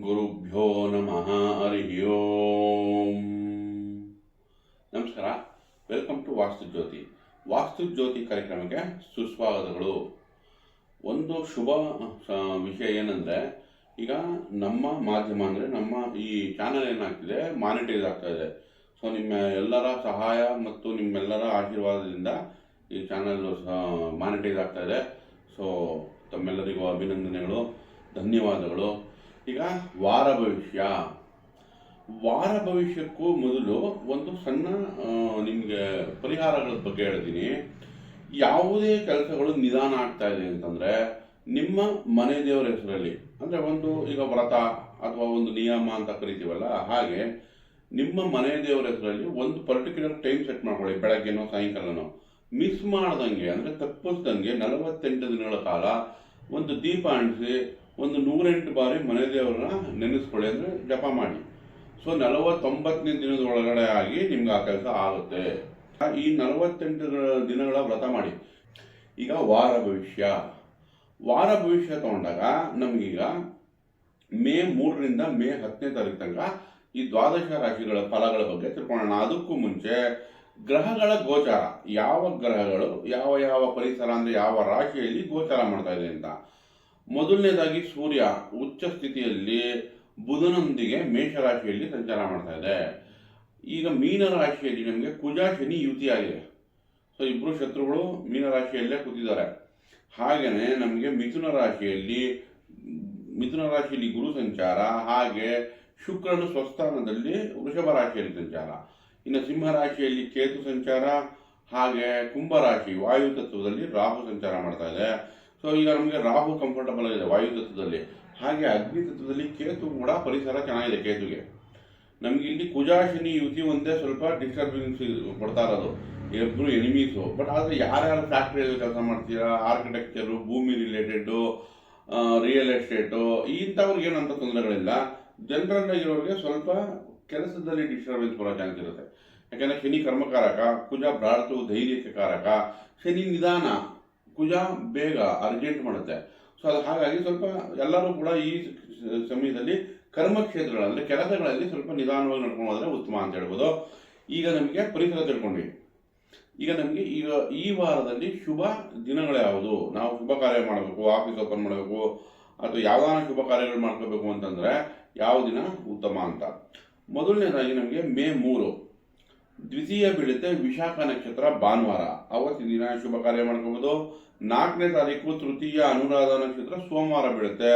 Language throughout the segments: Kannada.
ಗುರುಭ್ಯೋ ನಮಃ ಹರಿ ಓಂ. ನಮಸ್ಕಾರ, ವೆಲ್ಕಮ್ ಟು ವಾಸ್ತು ಜ್ಯೋತಿ ಕಾರ್ಯಕ್ರಮಕ್ಕೆ ಸುಸ್ವಾಗತಗಳು. ಒಂದು ಶುಭ ವಿಷಯ ಏನಂದರೆ, ಈಗ ನಮ್ಮ ಮಾಧ್ಯಮ ಅಂದರೆ ನಮ್ಮ ಈ ಚಾನಲ್ ಏನಾಗ್ತಿದೆ, ಮಾನಿಟೈಸ್ ಆಗ್ತಾ ಇದೆ. ಸೊ ನಿಮ್ಮ ಎಲ್ಲರ ಸಹಾಯ ಮತ್ತು ನಿಮ್ಮೆಲ್ಲರ ಆಶೀರ್ವಾದದಿಂದ ಈ ಚಾನಲ್ ಮಾನಿಟೈಸ್ ಆಗ್ತಾ ಇದೆ. ಸೊ ತಮ್ಮೆಲ್ಲರಿಗೂ ಅಭಿನಂದನೆಗಳು, ಧನ್ಯವಾದಗಳು. ಈಗ ವಾರ ಭವಿಷ್ಯಕ್ಕೂ ಮೊದಲು ಒಂದು ಸಣ್ಣ ನಿಮಗೆ ಪರಿಹಾರಗಳ ಬಗ್ಗೆ ಹೇಳ್ತೀನಿ. ಯಾವುದೇ ಕೆಲಸಗಳು ನಿಧಾನ ಆಗ್ತಾ ಇದೆ ಅಂತಂದರೆ ನಿಮ್ಮ ಮನೆ ದೇವರ ಹೆಸರಲ್ಲಿ, ಅಂದರೆ ಒಂದು ಈಗ ವ್ರತ ಅಥವಾ ಒಂದು ನಿಯಮ ಅಂತ ಕರಿತೀವಲ್ಲ, ಹಾಗೆ ನಿಮ್ಮ ಮನೆ ದೇವರ ಹೆಸರಲ್ಲಿ ಒಂದು ಪರ್ಟಿಕ್ಯುಲರ್ ಟೈಮ್ ಸೆಟ್ ಮಾಡ್ಕೊಳ್ಳಿ. ಬೆಳಗ್ಗೆನೋ ಸಾಯಂಕಾಲನೋ ಮಿಸ್ ಮಾಡ್ದಂಗೆ, ಅಂದರೆ ತಪ್ಪಿಸ್ದಂಗೆ 48 ದಿನಗಳ ಕಾಲ ಒಂದು ದೀಪ ಅಂಟಿಸಿ ಒಂದು 108 ಬಾರಿ ಮನೆ ದೇವರನ್ನ ನೆನೆಸ್ಕೊಳ್ಳಿ, ಅಂದರೆ ಜಪ ಮಾಡಿ. ಸೊ 49ನೇ ದಿನದ ಒಳಗಡೆ ಆಗಿ ನಿಮ್ಗೆ ಆ ಕೆಲಸ ಆಗುತ್ತೆ. ಈ 48 ದಿನಗಳ ವ್ರತ ಮಾಡಿ. ಈಗ ವಾರ ಭವಿಷ್ಯ ತಗೊಂಡಾಗ ನಮಗೀಗ ಮೇ 3ರಿಂದ ಮೇ 10ನೇ ತಾರೀಕು ತನಕ ಈ ದ್ವಾದಶ ರಾಶಿಗಳ ಫಲಗಳ ಬಗ್ಗೆ ತಿಳ್ಕೊಳ್ಳೋಣ. ಅದಕ್ಕೂ ಮುಂಚೆ ಗ್ರಹಗಳ ಗೋಚಾರ, ಯಾವ ಗ್ರಹಗಳು ಯಾವ ಪರಿಸರ ಅಂದರೆ ಯಾವ ರಾಶಿಯಲ್ಲಿ ಗೋಚಾರ ಮಾಡ್ತಾ ಇದೆ ಅಂತ. ಮೊದಲನೇದಾಗಿ ಸೂರ್ಯ ಉಚ್ಚ ಸ್ಥಿತಿಯಲ್ಲಿ ಬುಧನೊಂದಿಗೆ ಮೇಷರಾಶಿಯಲ್ಲಿ ಸಂಚಾರ ಮಾಡ್ತಾ ಇದೆ. ಈಗ ಮೀನರಾಶಿಯಲ್ಲಿ ನಮಗೆ ಕುಜ ಶನಿ ಯುತಿಯಾಗಿದೆ. ಸೊ ಇಬ್ಬರು ಶತ್ರುಗಳು ಮೀನರಾಶಿಯಲ್ಲೇ ಕೂತಿದ್ದಾರೆ. ಹಾಗೆಯೇ ನಮಗೆ ಮಿಥುನ ರಾಶಿಯಲ್ಲಿ ಗುರು ಸಂಚಾರ, ಹಾಗೆ ಶುಕ್ರನು ಸ್ವಸ್ಥಾನದಲ್ಲಿ ವೃಷಭ ರಾಶಿಯಲ್ಲಿ ಸಂಚಾರ. ಇನ್ನು ಸಿಂಹರಾಶಿಯಲ್ಲಿ ಕೇತು ಸಂಚಾರ, ಹಾಗೆ ಕುಂಭರಾಶಿ ವಾಯು ತತ್ವದಲ್ಲಿ ರಾಹು ಸಂಚಾರ ಮಾಡ್ತಾ ಇದೆ. ಸೊ ಈಗ ನಮಗೆ ರಾಹು ಕಂಫರ್ಟಬಲ್ ಆಗಿದೆ ವಾಯು ತತ್ವದಲ್ಲಿ. ಹಾಗೆ ಅಗ್ನಿ ತತ್ವದಲ್ಲಿ ಕೇತು ಕೂಡ ಪರಿಸರ ಚೆನ್ನಾಗಿದೆ. ಕೇತುಗೆ ನಮಗೆ ಇಲ್ಲಿ ಕುಜ ಶನಿ ಯುತಿ ಒಂದೇ ಸ್ವಲ್ಪ ಡಿಸ್ಟರ್ಬೆನ್ಸ್ ಕೊಡ್ತಾ ಇರೋದು, ಇಬ್ಬರು ಎನಿಮೀಸು. ಬಟ್ ಆದರೆ ಯಾರ್ಯಾರು ಫ್ಯಾಕ್ಟ್ರಿಯಲ್ಲಿ ಕೆಲಸ ಮಾಡ್ತೀರಾ, ಆರ್ಕಿಟೆಕ್ಚರು, ಭೂಮಿ ರಿಲೇಟೆಡ್ಡು, ರಿಯಲ್ ಎಸ್ಟೇಟು, ಇಂಥವ್ರಿಗೆ ಏನಂತ ತೊಂದರೆಗಳಿಲ್ಲ. ಜನರಲ್ ಆಗಿರೋರಿಗೆ ಸ್ವಲ್ಪ ಕೆಲಸದಲ್ಲಿ ಡಿಸ್ಟರ್ಬೆನ್ಸ್ ಬರೋ ಚಾನ್ಸ್ ಇರುತ್ತೆ. ಯಾಕೆಂದರೆ ಶನಿ ಕರ್ಮಕಾರಕ, ಕುಜ ಭ್ರಾತೃ ಧೈರ್ಯಕ್ಕೆ ಕಾರಕ, ಶನಿ ನಿಧಾನ, ಕುಜ ಬೇಗ ಅರ್ಜೆಂಟ್ ಮಾಡುತ್ತೆ. ಸೊ ಅದು ಹಾಗಾಗಿ ಸ್ವಲ್ಪ ಎಲ್ಲರೂ ಕೂಡ ಈ ಸಮಯದಲ್ಲಿ ಕರ್ಮಕ್ಷೇತ್ರಗಳು ಅಂದರೆ ಕೆಲಸಗಳಲ್ಲಿ ಸ್ವಲ್ಪ ನಿಧಾನವಾಗಿ ನಡ್ಕೊಂಡು ಹೋದರೆ ಉತ್ತಮ ಅಂತ ಹೇಳ್ಬೋದು. ಈಗ ನಮಗೆ ಪರಿಸರ ತಿಳ್ಕೊಂಡ್ವಿ. ಈಗ ನಮಗೆ ಈ ವಾರದಲ್ಲಿ ಶುಭ ದಿನಗಳು ಯಾವುದು, ನಾವು ಶುಭ ಕಾರ್ಯ ಮಾಡಬೇಕು, ಆಫೀಸ್ ಓಪನ್ ಮಾಡಬೇಕು ಅಥವಾ ಯಾವ್ದಾನ ಶುಭ ಕಾರ್ಯಗಳು ಮಾಡ್ಕೋಬೇಕು ಅಂತಂದರೆ ಯಾವ ದಿನ ಉತ್ತಮ ಅಂತ. ಮೊದಲನೇದಾಗಿ ನಮಗೆ ಮೇ 3 ದ್ವಿತೀಯ ಬೀಳುತ್ತೆ ವಿಶಾಖ ನಕ್ಷತ್ರ ಭಾನುವಾರ, ಅವತ್ತಿನ ದಿನ ಶುಭ ಕಾರ್ಯ ಮಾಡ್ಕೋಬೋದು. 4ನೇ ತಾರೀಕು ತೃತೀಯ ಅನುರಾಧ ನಕ್ಷತ್ರ ಸೋಮವಾರ ಬೀಳುತ್ತೆ,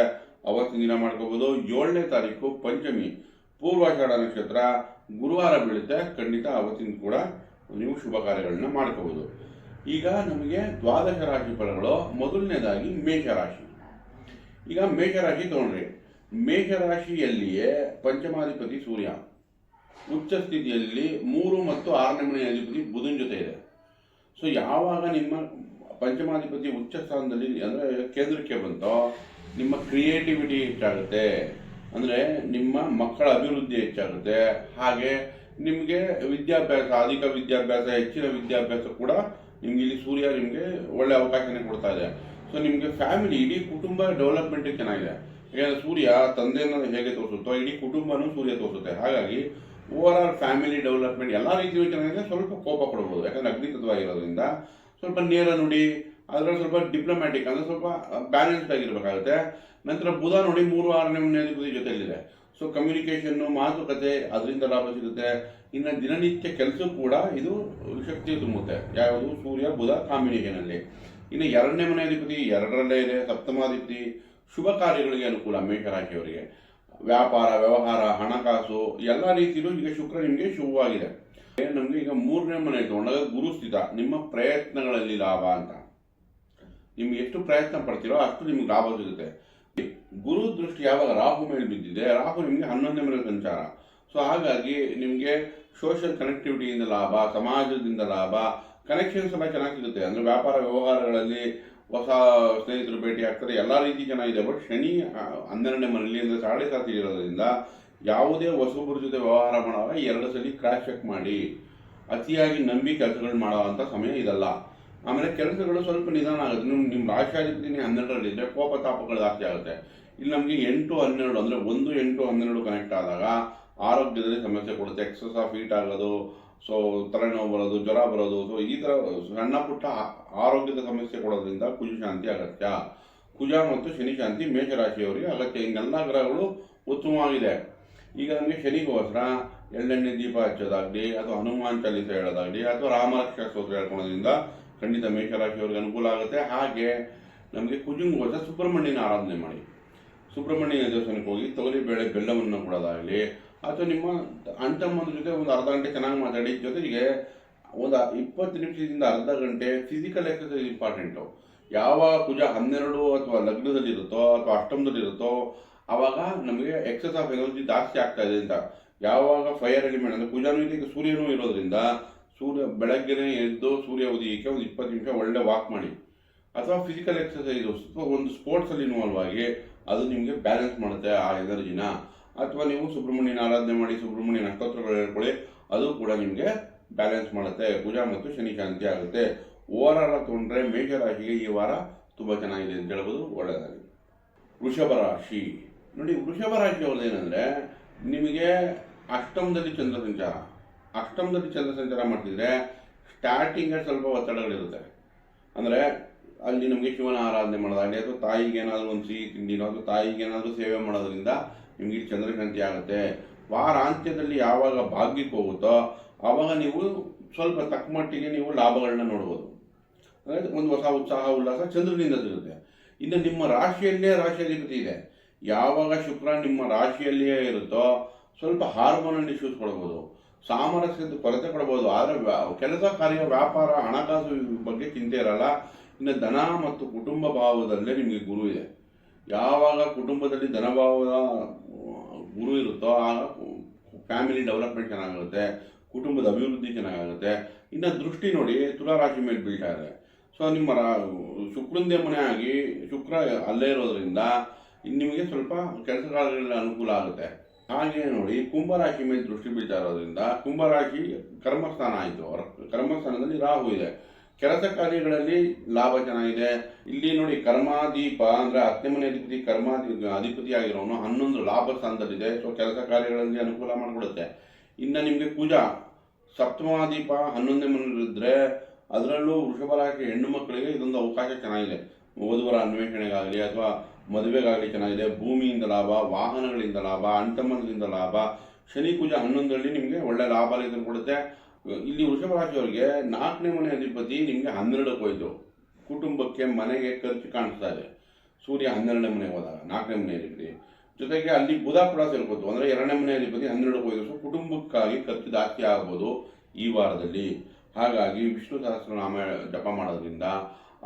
ಅವತ್ತಿನ ದಿನ ಮಾಡ್ಕೋಬೋದು. 7ನೇ ತಾರೀಕು ಪಂಚಮಿ ಪೂರ್ವಾಷಾಢ ನಕ್ಷತ್ರ ಗುರುವಾರ ಬೀಳುತ್ತೆ, ಖಂಡಿತ ಅವತ್ತಿನ ಕೂಡ ನೀವು ಶುಭ ಕಾರ್ಯಗಳನ್ನ ಮಾಡ್ಕೋಬೋದು. ಈಗ ನಮಗೆ ದ್ವಾದಶ ರಾಶಿ ಫಲಗಳು. ಮೊದಲನೇದಾಗಿ ಮೇಷರಾಶಿ. ಈಗ ಮೇಷರಾಶಿ ತಗೊಂಡ್ರಿ, ಮೇಷರಾಶಿಯಲ್ಲಿಯೇ ಪಂಚಮಾಧಿಪತಿ ಸೂರ್ಯ ಉಚ್ಚ ಸ್ಥಿತಿಯಲ್ಲಿ 3 ಮತ್ತು 6ನೇ ಮನೆಯ ಅಧಿಪತಿ ಬುಧನ ಜೊತೆ ಇದೆ. ಸೊ ಯಾವಾಗ ನಿಮ್ಮ ಪಂಚಮಾಧಿಪತಿ ಉಚ್ಚ ಸ್ಥಾನದಲ್ಲಿ ಅಂದರೆ ಕೇಂದ್ರಕ್ಕೆ ಬಂತೋ, ನಿಮ್ಮ ಕ್ರಿಯೇಟಿವಿಟಿ ಹೆಚ್ಚಾಗುತ್ತೆ, ಅಂದರೆ ನಿಮ್ಮ ಮಕ್ಕಳ ಅಭಿವೃದ್ಧಿ ಹೆಚ್ಚಾಗುತ್ತೆ. ಹಾಗೆ ನಿಮಗೆ ವಿದ್ಯಾಭ್ಯಾಸ, ಅಧಿಕ ವಿದ್ಯಾಭ್ಯಾಸ, ಹೆಚ್ಚಿನ ವಿದ್ಯಾಭ್ಯಾಸ ಕೂಡ ನಿಮ್ಗೆ ಇಲ್ಲಿ ಸೂರ್ಯ ನಿಮಗೆ ಒಳ್ಳೆ ಅವಕಾಶನೇ ಕೊಡ್ತಾ ಇದೆ. ಸೊ ನಿಮಗೆ ಫ್ಯಾಮಿಲಿ, ಇಡೀ ಕುಟುಂಬ ಡೆವಲಪ್ಮೆಂಟಿಗೆ ಚೆನ್ನಾಗಿದೆ. ಯಾಕಂದರೆ ಸೂರ್ಯ ತಂದೆಯನ್ನು ಹೇಗೆ ತೋರಿಸುತ್ತೋ ಇಡೀ ಕುಟುಂಬನೂ ಸೂರ್ಯ ತೋರಿಸುತ್ತೆ. ಹಾಗಾಗಿ ಓವರ್ ಆಲ್ ಫ್ಯಾಮಿಲಿ ಡೆವಲಪ್ಮೆಂಟ್ ಎಲ್ಲ ರೀತಿಯೂ ಚೆನ್ನಾಗಿದೆ. ಸ್ವಲ್ಪ ಕೋಪ ಕೊಡ್ಬೋದು, ಯಾಕಂದರೆ ಅಗ್ನಿತತ್ವವಾಗಿರೋದ್ರಿಂದ ಸ್ವಲ್ಪ ನೇರ ನುಡಿ, ಅದರಲ್ಲಿ ಸ್ವಲ್ಪ ಡಿಪ್ಲೊಮ್ಯಾಟಿಕ್ ಅಂದರೆ ಸ್ವಲ್ಪ ಬ್ಯಾಲೆನ್ಸ್ಡ್ ಆಗಿರಬೇಕಾಗುತ್ತೆ. ನಂತರ ಬುಧ ನೋಡಿ 3, 6ನೇ ಮನೆ ಅಧಿಪತಿ ಜೊತೆಯಲ್ಲಿದೆ. ಸೊ ಕಮ್ಯುನಿಕೇಷನ್ನು, ಮಾತುಕತೆ, ಅದರಿಂದ ಲಾಭ ಸಿಗುತ್ತೆ. ಇನ್ನು ದಿನನಿತ್ಯ ಕೆಲಸ ಕೂಡ ಇದು ಶಕ್ತಿ ತುಂಬುತ್ತೆ. ಯಾವುದು ಸೂರ್ಯ ಬುಧ ಕಾಂಬಿನೇಷನಲ್ಲಿ. ಇನ್ನು 2ನೇ ಮನೆ ಅಧಿಪತಿ 2ರಲ್ಲೇ ಇದೆ, ಸಪ್ತಮಾಧಿಪತಿ. ಶುಭ ಕಾರ್ಯಗಳಿಗೆ ಅನುಕೂಲ ಮೇಷರಾಶಿಯವರಿಗೆ. ವ್ಯಾಪಾರ, ವ್ಯವಹಾರ, ಹಣಕಾಸು ಎಲ್ಲ ರೀತಿಯಲ್ಲೂ ಈಗ ಶುಕ್ರ ನಿಮಗೆ ಶುಭವಾಗಿದೆ. ನಮಗೆ ಈಗ 3ನೇ ಮನೆ ತಗೊಂಡಾಗ ಗುರು ಸ್ಥಿತ, ನಿಮ್ಮ ಪ್ರಯತ್ನಗಳಲ್ಲಿ ಲಾಭ ಅಂತ. ನಿಮ್ಗೆ ಎಷ್ಟು ಪ್ರಯತ್ನ ಪಡ್ತೀರೋ ಅಷ್ಟು ನಿಮ್ಗೆ ಲಾಭ ಸಿಗುತ್ತೆ. ಗುರು ದೃಷ್ಟಿ ಯಾವಾಗ ರಾಹು ಮೇಲೆ ಬಿದ್ದಿದೆ, ರಾಹು ನಿಮಗೆ 11ನೇ ಮನೆ ಸಂಚಾರ. ಸೊ ಹಾಗಾಗಿ ನಿಮಗೆ ಸೋಷಿಯಲ್ ಕನೆಕ್ಟಿವಿಟಿಯಿಂದ ಲಾಭ, ಸಮಾಜದಿಂದ ಲಾಭ, ಕನೆಕ್ಷನ್ಸ್ ಎಲ್ಲ ಚೆನ್ನಾಗಿ ಸಿಗುತ್ತೆ. ಅಂದರೆ ವ್ಯಾಪಾರ ವ್ಯವಹಾರಗಳಲ್ಲಿ ಹೊಸ ಸ್ನೇಹಿತರು ಭೇಟಿ ಆಗ್ತಾರೆ, ಎಲ್ಲ ರೀತಿ ಚೆನ್ನಾಗಿದೆ. ಬಟ್ ಶನಿ 12ನೇ ಮನೆಯಲ್ಲಿ ಅಂದರೆ 7.5 ಇರೋದ್ರಿಂದ ಯಾವುದೇ ಹೊಸಬರ ಜೊತೆ ವ್ಯವಹಾರ ಮಾಡುವಾಗ 2 ಸಲ ಕ್ರಾಸ್ ಚೆಕ್ ಮಾಡಿ. ಅತಿಯಾಗಿ ನಂಬಿ ಕೆಲಸಗಳು ಮಾಡೋ ಅಂಥ ಸಮಯ ಇದಲ್ಲ. ಆಮೇಲೆ ಕೆಲಸಗಳು ಸ್ವಲ್ಪ ನಿಧಾನ ಆಗುತ್ತೆ. ನಿಮ್ಮ ರಾಶಿಯಾಧಿಪತಿನೇ 12ರಲ್ಲಿದ್ದರೆ ಕೋಪ ತಾಪಗಳು ಜಾಸ್ತಿ ಆಗುತ್ತೆ. ಇಲ್ಲಿ ನಮಗೆ 8, 12 ಅಂದರೆ 1, 8, 12 ಕನೆಕ್ಟ್ ಆದಾಗ ಆರೋಗ್ಯದಲ್ಲಿ ಸಮಸ್ಯೆ ಕೊಡುತ್ತೆ. ಎಕ್ಸಸ್ ಆಫ್ ಹೀಟ್ ಆಗೋದು, ಸೊ ತಲೆನೋವು ಬರೋದು, ಜ್ವರ ಬರೋದು, ಸೊ ಈ ಥರ ಸಣ್ಣ ಪುಟ್ಟ ಆರೋಗ್ಯದ ಸಮಸ್ಯೆ ಕೊಡೋದ್ರಿಂದ ಕುಜ ಶಾಂತಿ ಅಗತ್ಯ. ಕುಜ ಮತ್ತು ಶನಿ ಶಾಂತಿ ಮೇಷರಾಶಿಯವರಿಗೆ ಅಗತ್ಯ. ಇನ್ನೆಲ್ಲ ಗ್ರಹಗಳು ಉತ್ತಮವಾಗಿದೆ. ಈಗ ನಮಗೆ ಶನಿಗೋಸ್ಕರ ಎಳ್ಳೆಣ್ಣೆ ದೀಪ ಹಚ್ಚೋದಾಗಲಿ, ಅಥವಾ ಹನುಮಾನ್ ಚಾಲೀಸ ಹೇಳೋದಾಗಲಿ, ಅಥವಾ ರಾಮರಕ್ಷಾ ಸ್ತೋತ್ರ ಹೇಳ್ಕೊಳೋದ್ರಿಂದ ಖಂಡಿತ ಮೇಷರಾಶಿಯವರಿಗೆ ಅನುಕೂಲ ಆಗುತ್ತೆ. ಹಾಗೆ ನಮಗೆ ಕುಜಂಗೋಸ್ಕರ ಸುಬ್ರಹ್ಮಣ್ಯನ ಆರಾಧನೆ ಮಾಡಿ, ಸುಬ್ರಹ್ಮಣ್ಯನ ದೇವಸ್ಥಾನಕ್ಕೆ ಹೋಗಿ ತೊಗರಿಬೇಳೆ ಬೆಲ್ಲವನ್ನು ಕೊಡೋದಾಗಲಿ, ಅಥವಾ ನಿಮ್ಮ ಅಣ್ತಮ್ಮನ ಜೊತೆ ಒಂದು ಅರ್ಧ ಗಂಟೆ ಚೆನ್ನಾಗಿ ಮಾತಾಡಿ, ಜೊತೆಗೆ ಒಂದು 20 ನಿಮಿಷದಿಂದ ಅರ್ಧ ಗಂಟೆ ಫಿಸಿಕಲ್ ಎಕ್ಸಸೈಸ್ ಇಂಪಾರ್ಟೆಂಟು. ಯಾವಾಗ ಕುಜ 12 ಅಥವಾ ಲಗ್ನದಲ್ಲಿರುತ್ತೋ ಅಥವಾ ಅಷ್ಟಮದಲ್ಲಿರುತ್ತೋ ಆವಾಗ ನಮಗೆ ಎಕ್ಸಸ್ ಆಫ್ ಎನರ್ಜಿ ಜಾಸ್ತಿ ಆಗ್ತಾ ಇದೆ ಅಂತ. ಯಾವಾಗ ಫೈರ್ ಎಲಿಮೆಂಟ್ ಅಂದರೆ ಕುಜನೂ ಇದಕ್ಕೆ ಸೂರ್ಯನೂ ಇರೋದ್ರಿಂದ ಬೆಳಗ್ಗೆನೇ ಎದ್ದು ಸೂರ್ಯ ಉದಯಕ್ಕೆ ಒಂದು 20 ನಿಮಿಷ ಒಳ್ಳೆ ವಾಕ್ ಮಾಡಿ, ಅಥವಾ ಫಿಸಿಕಲ್ ಎಕ್ಸಸೈಸು ಅಥವಾ ಒಂದು ಸ್ಪೋರ್ಟ್ಸಲ್ಲಿ ಇನ್ವಾಲ್ವ್ ಆಗಿ ಅದು ನಿಮಗೆ ಬ್ಯಾಲೆನ್ಸ್ ಮಾಡುತ್ತೆ ಆ ಎನರ್ಜಿನ. ಅಥವಾ ನೀವು ಸುಬ್ರಹ್ಮಣ್ಯನ ಆರಾಧನೆ ಮಾಡಿ, ಸುಬ್ರಹ್ಮಣ್ಯನ ನಕ್ಷತ್ರಗಳು ಹೇಳ್ಕೊಳ್ಳಿ, ಅದು ಕೂಡ ನಿಮಗೆ ಬ್ಯಾಲೆನ್ಸ್ ಮಾಡುತ್ತೆ. ಕುಜ ಮತ್ತು ಶನಿ ಶಾಂತಿ ಆಗುತ್ತೆ. ಓವರಾಲ್ ತೊಗೊಂಡ್ರೆ ಮೇಷರಾಶಿಗೆ ಈ ವಾರ ತುಂಬ ಚೆನ್ನಾಗಿದೆ ಅಂತ ಹೇಳ್ಬೋದು. ಒಳ್ಳೆಯದಾಗಿ ವೃಷಭ ರಾಶಿ ನೋಡಿ, ವೃಷಭ ರಾಶಿ ಅವ್ರದ್ದು ಏನಂದರೆ, ನಿಮಗೆ ಅಷ್ಟಮದಲ್ಲಿ ಚಂದ್ರ ಸಂಚಾರ ಮಾಡ್ತಿದ್ರೆ ಸ್ಟಾರ್ಟಿಂಗಲ್ಲಿ ಸ್ವಲ್ಪ ಒತ್ತಡಗಳಿರುತ್ತೆ. ಅಂದರೆ ಅಲ್ಲಿ ನಮಗೆ ಶಿವನ ಆರಾಧನೆ ಮಾಡೋದಾಗಲಿ, ಅಥವಾ ತಾಯಿಗೆ ಏನಾದರೂ ಒಂದು ಸಿಹಿ ತಿಂಡಿನೋ ಅಥವಾ ತಾಯಿಗೆ ಏನಾದರೂ ಸೇವೆ ಮಾಡೋದ್ರಿಂದ ನಿಮಗೆ ಚಂದ್ರಶಾಂತಿ ಆಗುತ್ತೆ. ವಾರಾಂತ್ಯದಲ್ಲಿ ಯಾವಾಗ ಭಾಗ್ಯಕ್ಕೆ ಹೋಗುತ್ತೋ ಆವಾಗ ನೀವು ಸ್ವಲ್ಪ ತಕ್ಕ ಮಟ್ಟಿಗೆ ನೀವು ಲಾಭಗಳನ್ನ ನೋಡ್ಬೋದು. ಅಂದರೆ ಒಂದು ಹೊಸ ಉತ್ಸಾಹ ಉಲ್ಲಾಸ ಚಂದ್ರನಿಂದ ಸಿಗುತ್ತೆ. ಇನ್ನು ನಿಮ್ಮ ರಾಶಿಯಲ್ಲೇ ರಾಶಿಯಾಧಿಪತಿ ಇದೆ. ಯಾವಾಗ ಶುಕ್ರ ನಿಮ್ಮ ರಾಶಿಯಲ್ಲಿಯೇ ಇರುತ್ತೋ ಸ್ವಲ್ಪ ಹಾರ್ಮೋನಲ್ ಇಶ್ಯೂಸ್ ಕೊಡ್ಬೋದು, ಸಾಮರಸ್ಯದ ಕೊರತೆ ಕೊಡ್ಬೋದು. ಆದರೆ ಕೆಲಸ ಕಾರ್ಯ, ವ್ಯಾಪಾರ, ಹಣಕಾಸು ಬಗ್ಗೆ ಚಿಂತೆ ಇರಲ್ಲ. ಇನ್ನು ಧನ ಮತ್ತು ಕುಟುಂಬ ಭಾವದಲ್ಲೇ ನಿಮಗೆ ಗುರು ಇದೆ. ಯಾವಾಗ ಕುಟುಂಬದಲ್ಲಿ ಧನಭಾವದ ಗುರು ಇರುತ್ತೋ ಆಗ ಫ್ಯಾಮಿಲಿ ಡೆವಲಪ್ಮೆಂಟ್ ಚೆನ್ನಾಗಿರುತ್ತೆ, ಕುಟುಂಬದ ಅಭಿವೃದ್ಧಿ ಚೆನ್ನಾಗಾಗುತ್ತೆ. ಇನ್ನು ದೃಷ್ಟಿ ನೋಡಿ ತುಲಾ ರಾಶಿ ಮೇಲೆ ಬೀಳ್ತಾ ಇದೆ. ಸೊ ನಿಮ್ಮ ಶುಕ್ರಂದೇ ಮನೆ ಆಗಿ ಶುಕ್ರ ಅಲ್ಲೇ ಇರೋದ್ರಿಂದ ನಿಮಗೆ ಸ್ವಲ್ಪ ಕೆಲಸ ಕಾರ್ಯಗಳಲ್ಲಿ ಅನುಕೂಲ ಆಗುತ್ತೆ. ಹಾಗೆ ನೋಡಿ ಕುಂಭರಾಶಿ ಮೇಲೆ ದೃಷ್ಟಿ ಬೀಳ್ತಾ ಇರೋದ್ರಿಂದ ಕುಂಭರಾಶಿ ಕರ್ಮಸ್ಥಾನ ಆಯಿತು. ಅವರ ಕರ್ಮಸ್ಥಾನದಲ್ಲಿ ರಾಹು ಇದೆ. ಕೆಲಸ ಕಾರ್ಯಗಳಲ್ಲಿ ಲಾಭ ಚೆನ್ನಾಗಿದೆ. ಇಲ್ಲಿ ನೋಡಿ ಕರ್ಮಾದೀಪ ಅಂದರೆ 10ನೇ ಮನೆ ಅಧಿಪತಿ ಆಗಿರೋನು 11 ಲಾಭ ಸ್ಥಾನದಲ್ಲಿದೆ. ಸೊ ಕೆಲಸ ಕಾರ್ಯಗಳಲ್ಲಿ ಅನುಕೂಲ ಮಾಡಿಕೊಡುತ್ತೆ. ಇನ್ನು ನಿಮಗೆ ಕುಜ ಸಪ್ತಮಾದೀಪ 11ನೇ ಮನೆಯಲ್ಲಿದ್ದರೆ ಅದರಲ್ಲೂ ವೃಷಭ ರಾಶಿ ಹೆಣ್ಣು ಮಕ್ಕಳಿಗೆ ಇದೊಂದು ಅವಕಾಶ ಚೆನ್ನಾಗಿದೆ. ವಧುವರ ಅನ್ವೇಷಣೆಗಾಗಲಿ ಅಥವಾ ಮದುವೆಗಾಗಲಿ ಚೆನ್ನಾಗಿದೆ. ಭೂಮಿಯಿಂದ ಲಾಭ, ವಾಹನಗಳಿಂದ ಲಾಭ, ಅಣ್ತಮ್ಮನದಿಂದ ಲಾಭ. ಶನಿ ಕುಜ 11ರಲ್ಲಿ ನಿಮಗೆ ಒಳ್ಳೆ ಲಾಭ ಕೊಡುತ್ತೆ. ಇಲ್ಲಿ ವೃಷಭ ರಾಶಿಯವರಿಗೆ 4ನೇ ಮನೆ ಅಧಿಪತಿ ನಿಮಗೆ 12ಕ್ಕೆ ಹೋಯ್ತು. ಕುಟುಂಬಕ್ಕೆ, ಮನೆಗೆ ಖರ್ಚು ಕಾಣಿಸ್ತಾ ಇದೆ. ಸೂರ್ಯ 12ನೇ ಮನೆಗೆ ಹೋದಾಗ 4ನೇ ಮನೆ ಅಧಿಪತಿ, ಜೊತೆಗೆ ಅಲ್ಲಿ ಬುಧ ಕೂಡ ಸೇರ್ಕೋತು. ಅಂದರೆ 2ನೇ ಮನೆ ಅಧಿಪತಿ 12ಕ್ಕೆ ಹೋಯ್ತು. ಸೊ ಕುಟುಂಬಕ್ಕಾಗಿ ಖರ್ಚು ಜಾಸ್ತಿ ಆಗ್ಬೋದು ಈ ವಾರದಲ್ಲಿ. ಹಾಗಾಗಿ ವಿಷ್ಣು ಸಹಸ್ರನಾಮ ಜಪ ಮಾಡೋದ್ರಿಂದ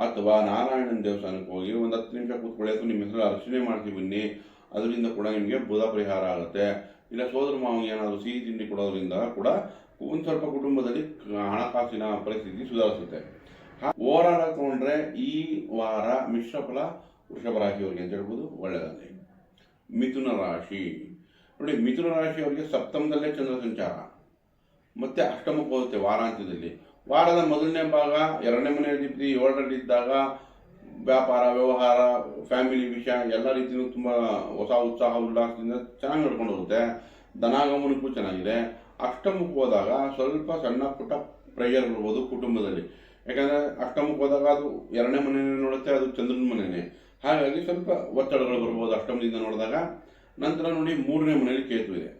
ಅಥವಾ ನಾರಾಯಣನ ದೇವಸ್ಥಾನಕ್ಕೆ ಹೋಗಿ ಒಂದು 10 ನಿಮಿಷ ಕೂತ್ಕೊಳ್ಳಿ, ಅಥವಾ ನಿಮ್ಮ ಹೆಸರು ಅರ್ಚನೆ ಮಾಡ್ತೀವಿ ಬನ್ನಿ, ಅದರಿಂದ ಕೂಡ ನಿಮಗೆ ಬುಧ ಪರಿಹಾರ ಆಗುತ್ತೆ. ಇಲ್ಲ ಸೋದರ ಮಾವಿಗೆ ಏನಾದರೂ ಸಿಹಿ ತಿಂಡಿ ಕೊಡೋದ್ರಿಂದ ಕೂಡ ಒಂದು ಸ್ವಲ್ಪ ಕುಟುಂಬದಲ್ಲಿ ಹಣಕಾಸಿನ ಪರಿಸ್ಥಿತಿ ಸುಧಾರಿಸುತ್ತೆ. ಓವರಾಲ್ ಆಗಿ ತಗೊಂಡ್ರೆ ಈ ವಾರ ಮಿಶ್ರ ಫಲ ವೃಷಭ ರಾಶಿಯವರಿಗೆ ಅಂತ ಹೇಳ್ಬೋದು. ಒಳ್ಳೆಯದಾಗಲಿ. ಮಿಥುನ ರಾಶಿ ನೋಡಿ, ಮಿಥುನ ರಾಶಿಯವರಿಗೆ ಸಪ್ತಮದಲ್ಲೇ ಚಂದ್ರ ಸಂಚಾರ ಮತ್ತೆ ಅಷ್ಟಮಕ್ಕೆ ಹೋಗುತ್ತೆ ವಾರಾಂತ್ಯದಲ್ಲಿ. ವಾರದ ಮೊದಲನೇ ಭಾಗ 2ನೇ ಮನೆ ಅಧಿಪತಿ 7ರಲ್ಲಿದ್ದಾಗ ವ್ಯಾಪಾರ, ವ್ಯವಹಾರ, ಫ್ಯಾಮಿಲಿ ವಿಷಯ ಎಲ್ಲ ರೀತಿಯೂ ತುಂಬ ಹೊಸ ಉತ್ಸಾಹ ಉಲ್ಲಾಸದಿಂದ ಚೆನ್ನಾಗಿ ನಡ್ಕೊಂಡು ಹೋಗುತ್ತೆ. ಧನಾಗಮನಕ್ಕೂ ಚೆನ್ನಾಗಿದೆ. ಅಷ್ಟಮಕ್ಕೆ ಹೋದಾಗ ಸ್ವಲ್ಪ ಸಣ್ಣ ಪುಟ್ಟ ಪ್ರೆಷರ್ ಬರ್ಬೋದು ಕುಟುಂಬದಲ್ಲಿ. ಯಾಕಂದರೆ ಅಷ್ಟಮಕ್ಕೆ ಹೋದಾಗ ಅದು 2ನೇ ಮನೆಯೇ ನೋಡುತ್ತೆ, ಅದು ಚಂದ್ರನ ಮನೆಯೇ. ಹಾಗಾಗಿ ಸ್ವಲ್ಪ ಒತ್ತಡಗಳು ಬರ್ಬೋದು ಅಷ್ಟಮದಿಂದ ನೋಡಿದಾಗ. ನಂತರ ನೋಡಿ 3ನೇ ಮನೆಯಲ್ಲಿ ಕೇತು ಇದೆ.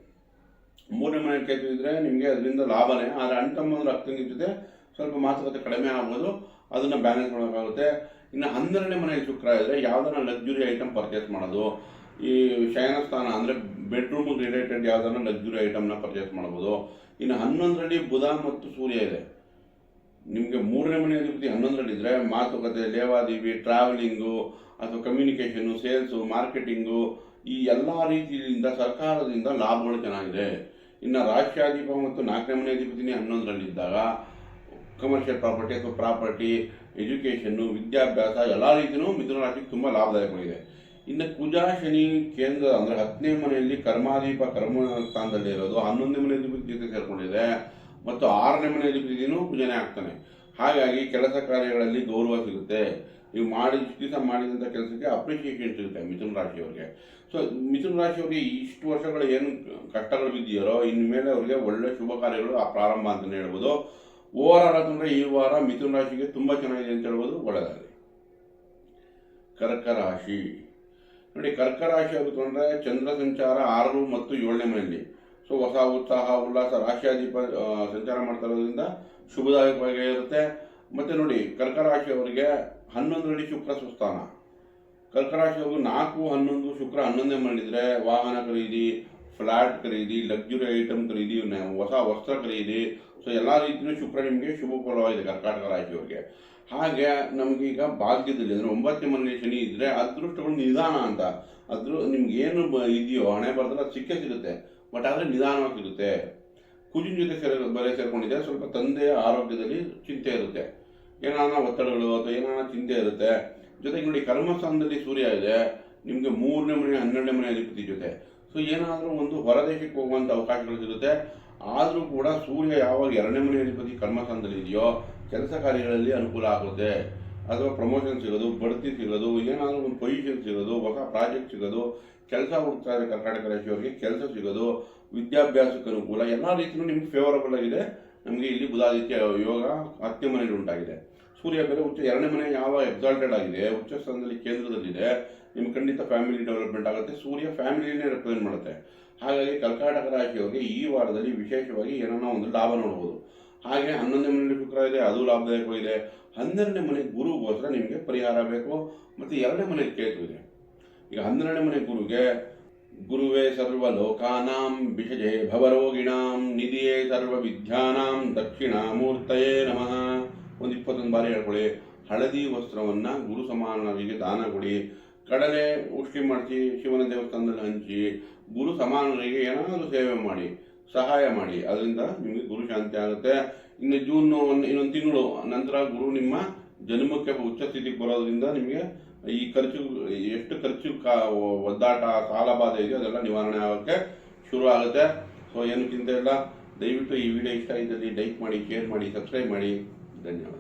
3ನೇ ಮನೆಯಲ್ಲಿ ಕೇತು ಇದ್ದರೆ ನಿಮಗೆ ಅದರಿಂದ ಲಾಭನೇ. ಆದರೆ ಅಣ್ತಮ್ಮಂದ್ರ ಅಕ್ಕಂಗಿ ಜೊತೆ ಸ್ವಲ್ಪ ಮಾತುಕತೆ ಕಡಿಮೆ ಆಗ್ಬೋದು, ಅದನ್ನು ಬ್ಯಾಲೆನ್ಸ್ ಮಾಡೋಕ್ಕಾಗುತ್ತೆ. ಇನ್ನು 12ನೇ ಮನೆಯಲ್ಲಿ ಶುಕ್ರ ಇದ್ದರೆ ಯಾವುದನ್ನ ಲಕ್ಸುರಿ ಐಟಮ್ ಪರ್ಚೇಸ್ ಮಾಡೋದು, ಈ ಶಯನಸ್ಥಾನ ಅಂದರೆ ಬೆಡ್ರೂಮ್ ರಿಲೇಟೆಡ್ ಯಾವುದನ್ನ ಲಕ್ಸುರಿ ಐಟಮ್ನ ಪರ್ಚೇಸ್ ಮಾಡ್ಬೋದು. ಇನ್ನು 11ರಲ್ಲಿ ಬುಧ ಮತ್ತು ಸೂರ್ಯ ಇದೆ. ನಿಮಗೆ 3ನೇ ಮನೆ ಅಧಿಪತಿ 11ರಲ್ಲಿದ್ದರೆ ಮಾತುಕತೆ, ಲೇವಾದೇವಿ, ಟ್ರಾವೆಲಿಂಗು ಅಥವಾ ಕಮ್ಯುನಿಕೇಷನ್ನು, ಸೇಲ್ಸು, ಮಾರ್ಕೆಟಿಂಗು, ಈ ಎಲ್ಲ ರೀತಿಯಿಂದ ಸರ್ಕಾರದಿಂದ ಲಾಭಗಳು ಚೆನ್ನಾಗಿದೆ. ಇನ್ನು ರಾಷ್ಟ್ರಾಧಿಪ ಮತ್ತು 4ನೇ ಮನೆ ಅಧಿಪತಿನೇ 11ರಲ್ಲಿದ್ದಾಗ ಕಮರ್ಷಿಯಲ್ ಪ್ರಾಪರ್ಟಿ ಅಥವಾ ಪ್ರಾಪರ್ಟಿ, ಎಜುಕೇಷನ್ನು, ವಿದ್ಯಾಭ್ಯಾಸ ಎಲ್ಲ ರೀತಿಯೂ ಮಿಥುನ ರಾಶಿಗೆ ತುಂಬ ಲಾಭದಾಯಕವಾಗಿದೆ. ಇನ್ನು ಕುಜ ಶನಿ ಕೇಂದ್ರ ಅಂದರೆ 10ನೇ ಮನೆಯಲ್ಲಿ ಕರ್ಮಾದೀಪ ಕರ್ಮಸ್ಥಾನದಲ್ಲಿ ಇರೋದು 11ನೇ ಮನೆ ಅಧಿಪತಿ ಜೊತೆ ಸೇರಿಕೊಂಡಿದೆ ಮತ್ತು 6ನೇ ಮನೆ ಅಧಿಪತಿನೂ ಕುಜನೇ ಆಗ್ತಾನೆ. ಹಾಗಾಗಿ ಕೆಲಸ ಕಾರ್ಯಗಳಲ್ಲಿ ಗೌರವ ಸಿಗುತ್ತೆ. ನೀವು ಇಷ್ಟು ದಿವಸ ಮಾಡಿದಂಥ ಕೆಲಸಕ್ಕೆ ಅಪ್ರಿಷಿಯೇಷನ್ ಸಿಗುತ್ತೆ ಮಿಥುನ ರಾಶಿಯವರಿಗೆ. ಸೊ ಮಿಥುನ ರಾಶಿಯವರಿಗೆ ಇಷ್ಟು ವರ್ಷಗಳು ಏನು ಕಷ್ಟಗಳು ಬಿದ್ದಿರೋ ಇನ್ಮೇಲೆ ಅವರಿಗೆ ಒಳ್ಳೆ ಶುಭ ಕಾರ್ಯಗಳು ಪ್ರಾರಂಭ ಅಂತಲೇ ಹೇಳ್ಬೋದು. ಓವರಾಲ್ ಅಂತಂದರೆ ಈ ವಾರ ಮಿಥುನ ರಾಶಿಗೆ ತುಂಬ ಚೆನ್ನಾಗಿದೆ ಅಂತ ಹೇಳ್ಬೋದು. ಒಳ್ಳೆಯದಾಗಲಿ. ಕರ್ಕ ರಾಶಿ ನೋಡಿ, ಕರ್ಕ ರಾಶಿ ಆಗುತ್ತಂದರೆ ಚಂದ್ರ ಸಂಚಾರ 6 ಮತ್ತು 7ನೇ ಮನೆಯಲ್ಲಿ. ಸೊ ಹೊಸ ಉತ್ಸಾಹ ಉಲ್ಲಾಸ, ರಾಶಿಯಾಧಿಪ ಸಂಚಾರ ಮಾಡ್ತಾ ಇರೋದ್ರಿಂದ ಶುಭದಾಯಕವಾಗಿ ಇರುತ್ತೆ. ಮತ್ತು ನೋಡಿ, ಕರ್ಕ ರಾಶಿಯವರಿಗೆ 11ರಲ್ಲಿ ಶುಕ್ರ ಸ್ವಸ್ಥಾನ. ಕರ್ಕ ರಾಶಿಯವರು 4, 11 ಶುಕ್ರ 11ನೇ ಮನೆಯಿದ್ರೆ ವಾಹನ ಖರೀದಿ, ಫ್ಲ್ಯಾಟ್ ಖರೀದಿ, ಲಕ್ಸುರಿ ಐಟಮ್ ಖರೀದಿ, ಹೊಸ ವಸ್ತ್ರ ಖರೀದಿ, ಸೊ ಎಲ್ಲ ರೀತಿಯೂ ಶುಕ್ರ ನಿಮಗೆ ಶುಭ ಫಲವಾಗಿದೆ ಕರ್ಕಾಟಕ ರಾಶಿಯವರಿಗೆ. ಹಾಗೆ ನಮಗೀಗ ಭಾಗ್ಯದಲ್ಲಿ ಅಂದರೆ 9ನೇ ಮನೆಯಲ್ಲಿ ಶನಿ ಇದ್ದರೆ ಅದೃಷ್ಟಗಳು ನಿಧಾನ ಅಂತ. ನಿಮ್ಗೆ ಏನು ಇದೆಯೋ ಹಣೆ ಬರೆದ್ರೆ ಅದು ಸಿಗುತ್ತೆ, ಬಟ್ ಆದರೆ ನಿಧಾನವಾಗಿ ಸಿಗುತ್ತೆ. ಕುಜಿನ ಜೊತೆ ಬರೆ ಸೇರ್ಕೊಂಡಿದೆ, ಸ್ವಲ್ಪ ತಂದೆಯ ಆರೋಗ್ಯದಲ್ಲಿ ಚಿಂತೆ ಇರುತ್ತೆ, ಏನಾನ ಒತ್ತಡಗಳು ಅಥವಾ ಏನಾನ ಚಿಂತೆ ಇರುತ್ತೆ. ಜೊತೆಗೆ ನೋಡಿ, ಕರ್ಮಸ್ಥಾನದಲ್ಲಿ ಸೂರ್ಯ ಇದೆ, ನಿಮಗೆ 3ನೇ ಮನೆ 12ನೇ ಮನೆ ಅಧಿಪತಿ ಜೊತೆ. ಸೊ ಏನಾದರೂ ಒಂದು ಹೊರದೇಶಕ್ಕೆ ಹೋಗುವಂಥ ಅವಕಾಶಗಳು ಸಿಗುತ್ತೆ. ಆದರೂ ಕೂಡ ಸೂರ್ಯ ಯಾವಾಗ 2ನೇ ಮನೆ ಅಧಿಪತಿ ಕರ್ಮಸ್ಥಾನದಲ್ಲಿ ಇದೆಯೋ ಕೆಲಸ ಕಾರ್ಯಗಳಲ್ಲಿ ಅನುಕೂಲ ಆಗುತ್ತೆ. ಅಥವಾ ಪ್ರಮೋಷನ್ ಸಿಗೋದು, ಬಡ್ತಿ ಸಿಗೋದು, ಏನಾದರೂ ಒಂದು ಪೊಸಿಷನ್ ಸಿಗೋದು, ಹೊಸ ಪ್ರಾಜೆಕ್ಟ್ ಸಿಗೋದು, ಕೆಲಸ ಹುಡುಕ್ತಾ ಇದೆ ಕರ್ನಾಟಕ ರಾಶಿಯವರಿಗೆ ಕೆಲಸ ಸಿಗೋದು, ವಿದ್ಯಾಭ್ಯಾಸಕ್ಕೆ ಅನುಕೂಲ, ಎಲ್ಲ ರೀತಿಯೂ ನಿಮ್ಗೆ ಫೇವರಬಲ್ ಆಗಿದೆ. ನಮಗೆ ಇಲ್ಲಿ ಬುಧಾದಿತ್ಯ ಯೋಗ 10ನೇ ಮನೆಯಲ್ಲಿ ಉಂಟಾಗಿದೆ. ಸೂರ್ಯ ಬೇರೆ 2ನೇ ಮನೆ ಯಾವ ಎಕ್ಸಾಲ್ಟೆಡ್ ಆಗಿದೆ, ಉಚ್ಚ ಸ್ಥಾನದಲ್ಲಿ ಕೇಂದ್ರದಲ್ಲಿದೆ, ನಿಮ್ಗೆ ಖಂಡಿತ ಫ್ಯಾಮಿಲಿ ಡೆವಲಪ್ಮೆಂಟ್ ಆಗುತ್ತೆ. ಸೂರ್ಯ ಫ್ಯಾಮಿಲಿನೇ ರೆಪ್ರೆಸೆಂಟ್ ಮಾಡುತ್ತೆ. ಹಾಗಾಗಿ ಕರ್ನಾಟಕ ರಾಶಿಯವರಿಗೆ ಈ ವಾರದಲ್ಲಿ ವಿಶೇಷವಾಗಿ ಏನೋ ಒಂದು ಲಾಭ ನೋಡ್ಬೋದು. ಹಾಗೆ 11ನೇ ಮನೆಯಲ್ಲಿ ಶುಕ್ರ ಇದೆ, ಅದು ಲಾಭದಾಯಕವಾಗಿದೆ. 12ನೇ ಮನೆ ಗುರುಗೋಸ್ಕರ ನಿಮಗೆ ಪರಿಹಾರ ಬೇಕು. ಮತ್ತು 2ನೇ ಮನೆಯಲ್ಲಿ ಕೇತು ಇದೆ. ಈಗ 12ನೇ ಮನೆ ಗುರುವೇ ಸರ್ವ ಲೋಕಾನಾಂ ವಿಷಜೇ ಭವರೋಗಿಣಾಂ ನಿಧಿಯೇ ಸರ್ವ ವಿದ್ಯಾನಾಂ ದಕ್ಷಿಣಾಮೂರ್ತಯೇ ನಮಃ. ಒಂದು 21 ಬಾರಿ ಹೇಳ್ಕೊಳ್ಳಿ. ಹಳದಿ ವಸ್ತ್ರವನ್ನು ಗುರು ಸಮಾನರಿಗೆ ದಾನ ಕೊಡಿ. ಕಡಲೆ ಉಷ್ಟಿ ಮಾಡಿಸಿ ಶಿವನ ದೇವಸ್ಥಾನದಲ್ಲಿ ಹಂಚಿ ಗುರು ಸಮಾನರಿಗೆ ಏನಾದರೂ ಸೇವೆ ಮಾಡಿ, ಸಹಾಯ ಮಾಡಿ. ಅದರಿಂದ ನಿಮಗೆ ಗುರು ಶಾಂತಿ ಆಗುತ್ತೆ. ಇನ್ನು ಜೂನ್ ಇನ್ನೊಂದು ತಿಂಗಳು ನಂತರ ಗುರು ನಿಮ್ಮ ಜನ್ಮಕ್ಕೆ ಉಚ್ಚ ಸ್ಥಿತಿಗೆ ಬರೋದ್ರಿಂದ ನಿಮಗೆ ಈ ಎಷ್ಟು ಖರ್ಚು ಒದ್ದಾಟ ಸಾಲ ಬಾಧೆ ಇದೆಯೋ ಅದೆಲ್ಲ ನಿವಾರಣೆ ಆಗೋಕ್ಕೆ ಶುರು ಆಗುತ್ತೆ. ಸೊ ಏನು ಚಿಂತೆ ಇಲ್ಲ. ದಯವಿಟ್ಟು ಈ ವಿಡಿಯೋ ಇಷ್ಟ ಇದ್ದಲ್ಲಿ ಲೈಕ್ ಮಾಡಿ, ಶೇರ್ ಮಾಡಿ, ಸಬ್ಸ್ಕ್ರೈಬ್ ಮಾಡಿ. ಧನ್ಯವಾದ.